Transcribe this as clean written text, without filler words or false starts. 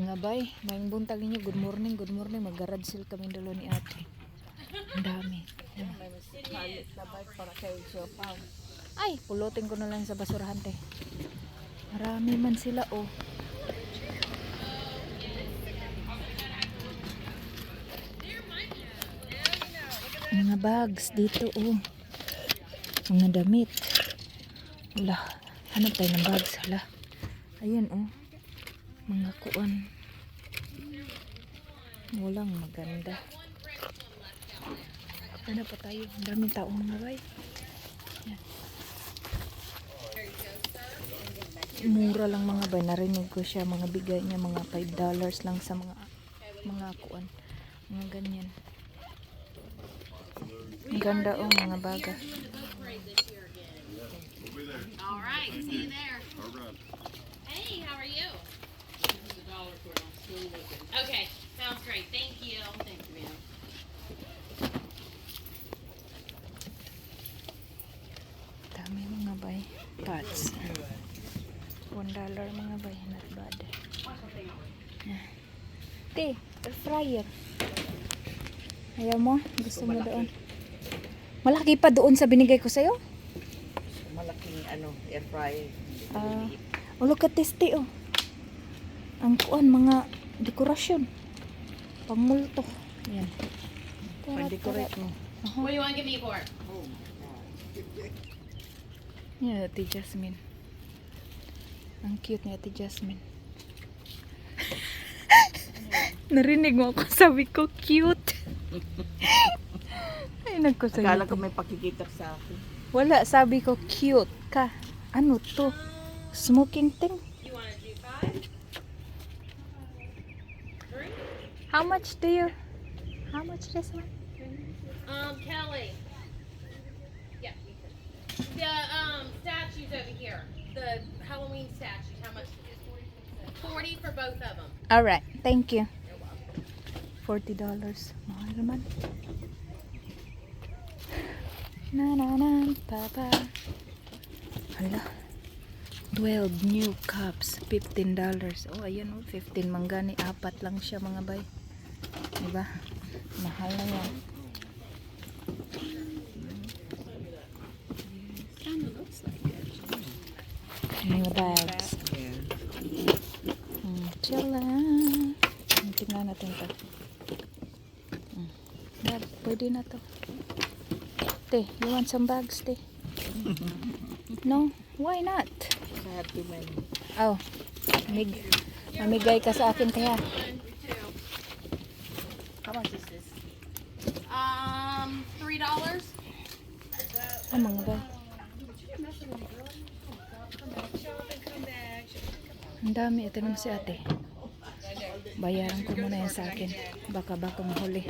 Nga bay, maing buntag ninyo. Good morning, good morning. Mag-garage sale kami dalo ni ate. Ang dami. Ay, pulutin ko na lang sa basurahan te. Marami man sila oh. Mga bags dito oh. Mga damit. Wala, hanap tayo ng bags. Hala. Ayan oh. Mga kuan. Walang maganda. Ano pa tayo? Ang daming taong mga bay. Yan. Mura lang mga bay. Narinig ko siya. Mga bigay niya mga $5 lang sa mga kuan. Mga ganyan. Ang ganda oh mga baga. Alright, see you there. Hey, how are you? Okay, sounds great. Thank you. Thank you, ma'am. Dami mga bay. Pots. $1 mga bay. Not bad. Te, air fryer. Ayaw mo? Gusto mo doon? Malaki pa doon sa binigay ko sa'yo? Malaking air fryer. Oh, look at this tea, oh. Ang kuan, mga dekorasyon. Pangmulto. Yan. Pan-decorate mo. What do you want to give me for? Yan, Ate Jasmine. Ang cute ni Ate Jasmine. Narinig mo ako, sabi ko, cute. Ay, nagkusay. Akala ko may pakikita sa akin. Wala, sabi ko, cute ka. Ano to? Smoking thing? You want to do 5? 3? How much do you? How much this one? Kelly. Yeah, you can. The statues over here. The Halloween statues. How much? 40 for both of them. Alright, thank you. You're welcome. $40. Mahal naman. Na papa. Hala. 12 new cups, $15. Oh, ayun oh, 15 manggani, 4 lang siya mga bay. Diba? Mahal na yan. Mga bags. Chill lang. Tingnan natin ito. Dad, pwede na to. Te, you want some bags, te? No? Why not? Sa Happy Man. Oh, mamigay ka sa akin kaya. How much is this? $3. Oh, mga bay. Ang dami. Ito naman si ate. Bayaran ko muna yan sa akin. Baka mahuli.